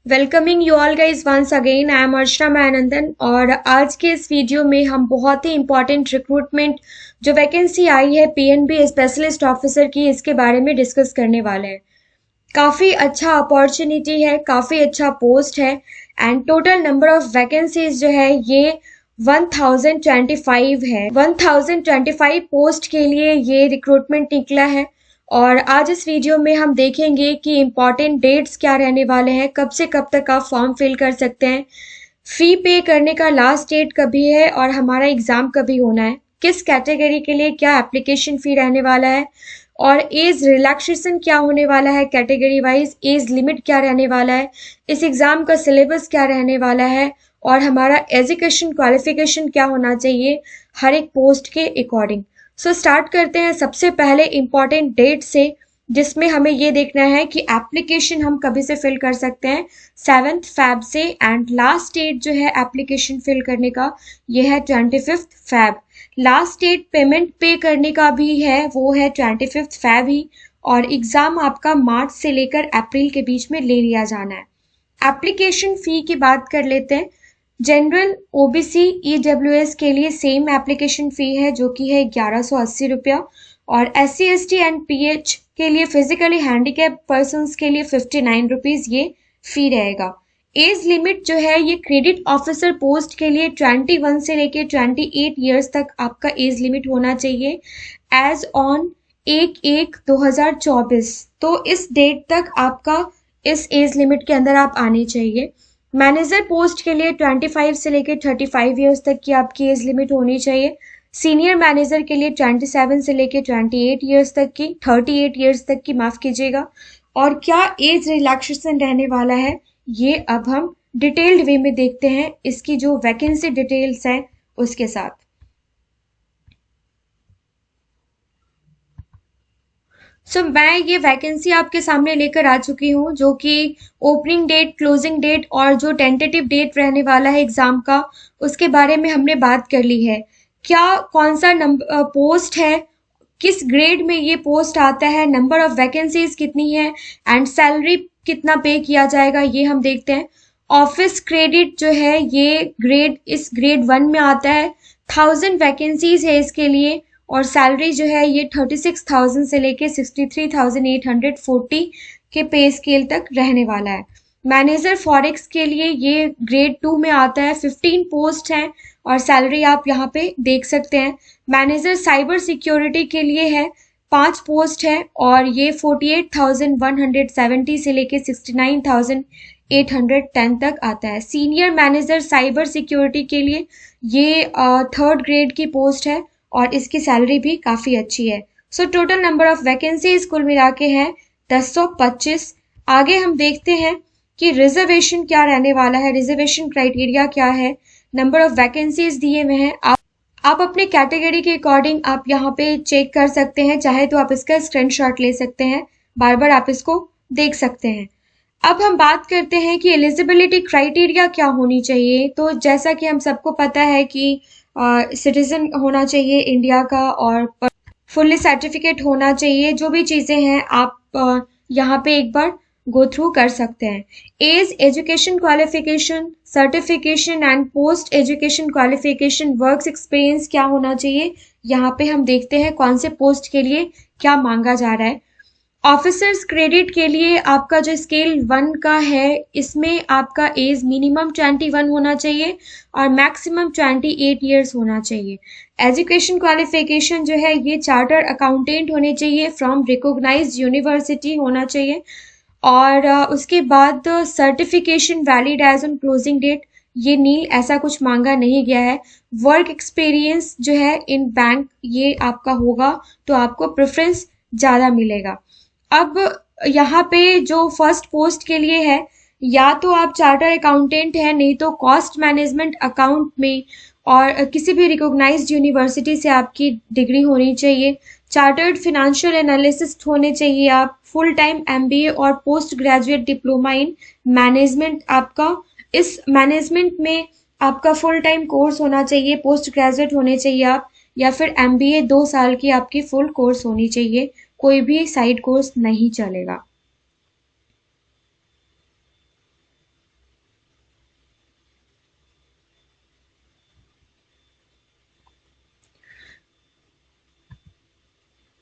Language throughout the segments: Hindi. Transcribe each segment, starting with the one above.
Welcoming you all guys once again. I am Archana Mayanandan और आज के इस वीडियो में हम बहुत ही इंपॉर्टेंट रिक्रूटमेंट जो वैकेंसी आई है पीएनबी स्पेशलिस्ट ऑफिसर की, इसके बारे में डिस्कस करने वाले हैं। काफ़ी अच्छा अपॉर्चुनिटी है, काफ़ी अच्छा पोस्ट है and total number of vacancies जो है ये 1025 है। 1025 पोस्ट के लिए ये रिक्रूटमेंट निकला है और आज इस वीडियो में हम देखेंगे कि इम्पॉर्टेंट डेट्स क्या रहने वाले हैं, कब से कब तक आप फॉर्म फिल कर सकते हैं, फी पे करने का लास्ट डेट कभी है और हमारा एग्ज़ाम कभी होना है, किस कैटेगरी के लिए क्या एप्लीकेशन फ़ी रहने वाला है और एज रिलैक्सेशन क्या होने वाला है, कैटेगरी वाइज एज लिमिट क्या रहने वाला है, इस एग्ज़ाम का सिलेबस क्या रहने वाला है और हमारा एजुकेशन क्वालिफिकेशन क्या होना चाहिए हर एक पोस्ट के अकॉर्डिंग। सो स्टार्ट करते हैं सबसे पहले इम्पॉर्टेंट डेट से, जिसमें हमें ये देखना है कि एप्लीकेशन हम कभी से फिल कर सकते हैं 7 Feb से एंड लास्ट डेट जो है एप्लीकेशन फिल करने का ये है 25 Feb। लास्ट डेट पेमेंट पे करने का भी है वो है 25 Feb ही और एग्ज़ाम आपका मार्च से लेकर अप्रैल के बीच में ले लिया जाना है। एप्लीकेशन फ़ी की बात कर लेते हैं। जनरल ओबीसी ईडब्ल्यूएस के लिए सेम एप्लीकेशन फ़ी है जो कि है 1180 रुपया और एससी एसटी एंड पीएच के लिए फिजिकली हैंडीकैप पर्सन्स के लिए 59 रुपीज़ ये फ़ी रहेगा। एज लिमिट जो है ये क्रेडिट ऑफिसर पोस्ट के लिए 21 से लेके 28 ईयर्स तक आपका एज लिमिट होना चाहिए एज ऑन 1/1/2024। तो इस डेट तक आपका इस एज लिमिट के अंदर आप आने चाहिए। मैनेजर पोस्ट के लिए 25 से लेकर 35 ईयर्स तक की आपकी एज लिमिट होनी चाहिए। सीनियर मैनेजर के लिए 27 से लेकर 28 ईयर्स तक की 38 ईयर्स तक की माफ़ कीजिएगा। और क्या एज रिलैक्सेशन रहने वाला है ये अब हम डिटेल्ड वे में देखते हैं इसकी जो वैकेंसी डिटेल्स हैं उसके साथ। मैं ये वैकेंसी आपके सामने लेकर आ चुकी हूँ जो कि ओपनिंग डेट, क्लोजिंग डेट और जो टेंटेटिव डेट रहने वाला है एग्ज़ाम का उसके बारे में हमने बात कर ली है। क्या कौन सा नंबर पोस्ट है, किस ग्रेड में ये पोस्ट आता है, नंबर ऑफ वैकेंसीज कितनी है एंड सैलरी कितना पे किया जाएगा ये हम देखते हैं। ऑफिस क्रेडिट जो है ये इस ग्रेड 1 में आता है। 1000 वैकेंसीज है इसके लिए और सैलरी जो है ये 36,000 से लेके 63,840 के पे स्केल तक रहने वाला है। मैनेजर फॉरेक्स के लिए ये ग्रेड 2 में आता है। 15 पोस्ट हैं और सैलरी आप यहाँ पे देख सकते हैं। मैनेजर साइबर सिक्योरिटी के लिए है, 5 पोस्ट है और ये 48,170 से लेके 69,810 तक आता है। सीनियर मैनेजर साइबर सिक्योरिटी के लिए ये 3rd ग्रेड की पोस्ट है और इसकी सैलरी भी काफ़ी अच्छी है। टोटल नंबर ऑफ वैकेंसीज कुल मिला के हैं 1025। आगे हम देखते हैं कि रिजर्वेशन क्या रहने वाला है, रिजर्वेशन क्राइटेरिया क्या है, नंबर ऑफ वैकेंसीज दिए हुए हैं। आप अपने कैटेगरी के अकॉर्डिंग आप यहाँ पे चेक कर सकते हैं, चाहे तो आप इसका स्क्रीनशॉट ले सकते हैं, बार बार आप इसको देख सकते हैं। अब हम बात करते हैं कि एलिजिबिलिटी क्राइटेरिया क्या होनी चाहिए। तो जैसा कि हम सबको पता है कि सिटीजन होना चाहिए इंडिया का और फुल्ली सर्टिफिकेट होना चाहिए। जो भी चीज़ें हैं आप यहाँ पे एक बार गो थ्रू कर सकते हैं। Age, education qualification, certification and post education qualification, works experience क्या होना चाहिए यहाँ पे हम देखते हैं कौन से पोस्ट के लिए क्या मांगा जा रहा है। ऑफिसर्स क्रेडिट के लिए आपका जो स्केल 1 का है इसमें आपका एज मिनिमम 21 होना चाहिए और मैक्सिमम 28 ईयर्स होना चाहिए। एजुकेशन क्वालिफिकेशन जो है ये चार्टर अकाउंटेंट होने चाहिए फ्रॉम रिकॉग्नाइज्ड यूनिवर्सिटी होना चाहिए और उसके बाद certification valid age on closing date ये नील, ऐसा कुछ मांगा नहीं गया है। वर्क एक्सपीरियंस जो है इन बैंक ये आपका होगा तो आपको प्रेफरेंस ज़्यादा मिलेगा। अब यहाँ पे जो फर्स्ट पोस्ट के लिए है या तो आप चार्टर अकाउंटेंट हैं, नहीं तो कॉस्ट मैनेजमेंट अकाउंट में और किसी भी रिकॉग्नाइज्ड यूनिवर्सिटी से आपकी डिग्री होनी चाहिए। चार्टर्ड फिनेंशियल एनालिसिस्ट होने चाहिए आप। फुल टाइम एमबीए और post graduate diploma in management आपका, इस मैनेजमेंट में आपका फुल टाइम कोर्स होना चाहिए। पोस्ट ग्रेजुएट होने चाहिए आप या फिर एमबीए 2 साल की आपकी फुल कोर्स होनी चाहिए, कोई भी साइड कोर्स नहीं चलेगा।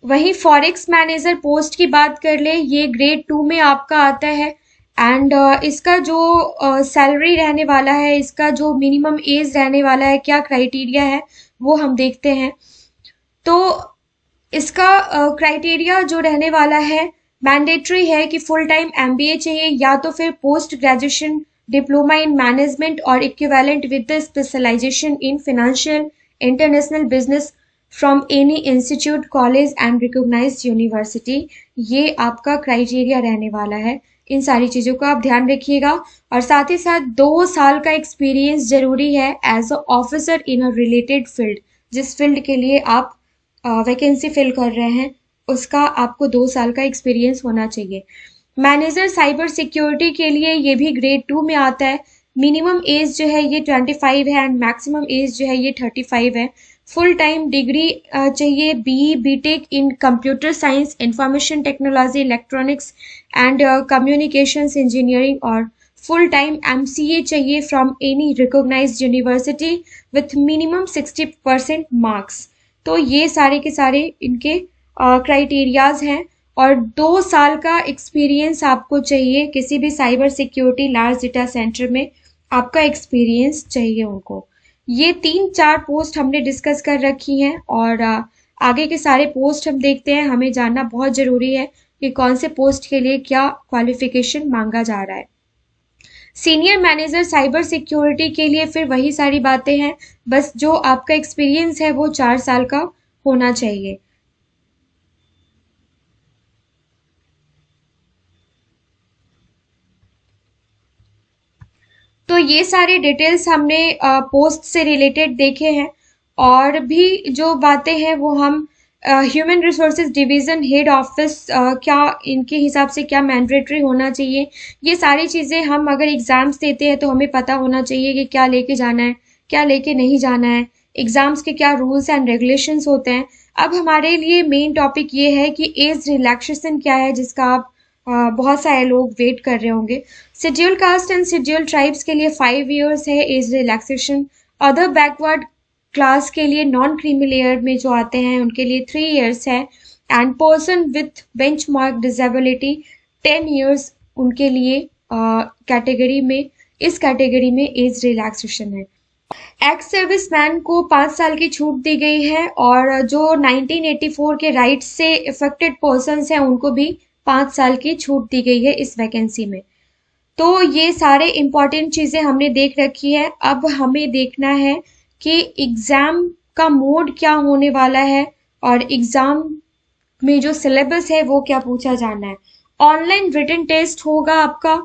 वहीं फॉरेक्स मैनेजर पोस्ट की बात कर ले, ये ग्रेड 2 में आपका आता है। एंड इसका जो सैलरी रहने वाला है, इसका जो मिनिमम एज रहने वाला है, क्या क्राइटेरिया है वो हम देखते हैं। तो इसका क्राइटेरिया जो रहने वाला है, मैंडेटरी है कि फुल टाइम एमबीए चाहिए या तो फिर post graduation diploma in management और equivalent with the specialisation in financial international business from any institute college and recognised university. ये आपका क्राइटेरिया रहने वाला है। इन सारी चीज़ों का आप ध्यान रखिएगा। और साथ ही साथ 2 साल का एक्सपीरियंस जरूरी है as a officer in a related field. जिस फील्ड के लिए आप वैकेंसी फिल कर रहे हैं उसका आपको 2 साल का एक्सपीरियंस होना चाहिए। मैनेजर साइबर सिक्योरिटी के लिए ये भी ग्रेड 2 में आता है। मिनिमम एज जो है ये 25 है एंड मैक्सिमम एज जो है ये 35 है। फुल टाइम डिग्री चाहिए, BE BTech in computer science, information technology, electronics and communications engineering, और फुल टाइम एमसीए चाहिए from any recognised university with minimum 60% marks. तो ये सारे के सारे इनके क्राइटेरियाज हैं। और 2 साल का एक्सपीरियंस आपको चाहिए किसी भी cyber security large data centre में, आपका एक्सपीरियंस चाहिए उनको। ये 3-4 पोस्ट हमने डिस्कस कर रखी हैं और आगे के सारे पोस्ट हम देखते हैं। हमें जानना बहुत ज़रूरी है कि कौन से पोस्ट के लिए क्या क्वालिफिकेशन मांगा जा रहा है। सीनियर मैनेजर साइबर सिक्योरिटी के लिए फिर वही सारी बातें हैं, बस जो आपका एक्सपीरियंस है वो 4 साल का होना चाहिए। तो ये सारे डिटेल्स हमने पोस्ट से रिलेटेड देखे हैं। और भी जो बातें हैं वो हम human resources division head office क्या इनके हिसाब से क्या मैंडेटरी होना चाहिए, ये सारी चीज़ें हम अगर एग्ज़ाम्स देते हैं तो हमें पता होना चाहिए कि क्या लेके जाना है, क्या लेके नहीं जाना है, एग्ज़ाम्स के क्या रूल्स एंड रेगुलेशंस होते हैं। अब हमारे लिए मेन टॉपिक ये है कि एज रिलैक्सेशन क्या है, जिसका आप बहुत सारे लोग वेट कर रहे होंगे। Schedule caste and schedule tribes के लिए 5 इयर्स है age relaxation. Other backward class के लिए नॉन क्रीमी लेयर में जो आते हैं उनके लिए 3 इयर्स है। And person with benchmark disability 10 years उनके लिए कैटेगरी में, इस कैटेगरी में एज रिलैक्सेशन है। एक्स सर्विसमैन को 5 साल की छूट दी गई है और जो 1984 के राइट्स से इफेक्टेड पर्सन्स हैं उनको भी 5 साल की छूट दी गई है इस वैकेंसी में। तो ये सारे इम्पॉर्टेंट चीज़ें हमने देख रखी है। अब हमें देखना है कि एग्ज़ाम का मोड क्या होने वाला है और एग्ज़ाम में जो सिलेबस है वो क्या पूछा जाना है। ऑनलाइन रिटन टेस्ट होगा आपका।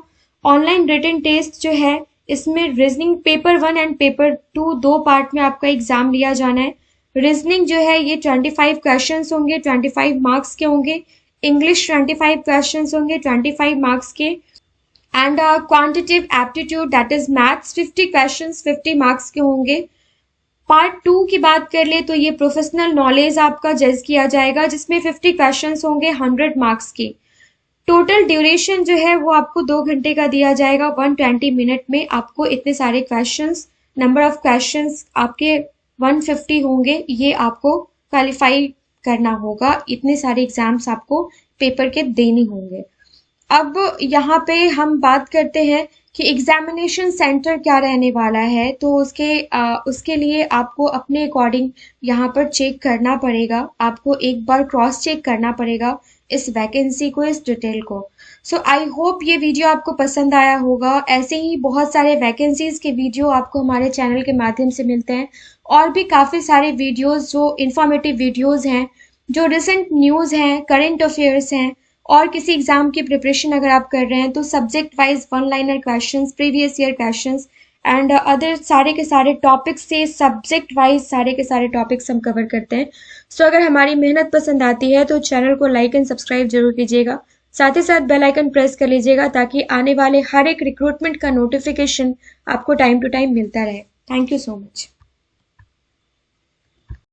ऑनलाइन रिटन टेस्ट जो है इसमें reasoning paper 1 and paper 2 2 part में आपका एग्ज़ाम लिया जाना है। रीजनिंग जो है ये 25 क्वेश्चंस होंगे, 25 मार्क्स के होंगे। इंग्लिश 25 क्वेश्चंस होंगे, 25 मार्क्स के। And quantitative aptitude that is maths 50 questions 50 marks के होंगे। पार्ट 2 की बात कर ले तो ये प्रोफेशनल नॉलेज आपका जज किया जाएगा जिसमें 50 क्वेश्चंस होंगे 100 मार्क्स के। टोटल ड्यूरेशन जो है वो आपको 2 घंटे का दिया जाएगा। 120 मिनट में आपको इतने सारे क्वेश्चंस, नंबर ऑफ क्वेश्चंस आपके 150 होंगे, ये आपको क्वालिफाई करना होगा। इतने सारे एग्जाम्स आपको पेपर के देने होंगे। अब यहाँ पे हम बात करते हैं कि एग्जामिनेशन सेंटर क्या रहने वाला है। तो उसके लिए आपको अपने अकॉर्डिंग यहाँ पर चेक करना पड़ेगा। आपको एक बार क्रॉस चेक करना पड़ेगा इस वैकेंसी को, इस डिटेल को। सो आई होप ये वीडियो आपको पसंद आया होगा। ऐसे ही बहुत सारे वैकेंसीज के वीडियो आपको हमारे चैनल के माध्यम से मिलते हैं और भी काफ़ी सारे वीडियोस जो इंफॉर्मेटिव वीडियोस हैं, जो रिसेंट न्यूज़ हैं, करंट अफेयर्स हैं, और किसी एग्जाम की प्रिपरेशन अगर आप कर रहे हैं तो subject wise 1 liner questions, previous year questions and other सारे के सारे टॉपिक्स से सब्जेक्ट वाइज सारे के सारे टॉपिक्स हम कवर करते हैं। सो अगर हमारी मेहनत पसंद आती है तो चैनल को लाइक एंड सब्सक्राइब जरूर कीजिएगा। साथ ही साथ बेल आइकन प्रेस कर लीजिएगा ताकि आने वाले हर एक रिक्रूटमेंट का नोटिफिकेशन आपको टाइम टू टाइम मिलता रहे। Thank you so much.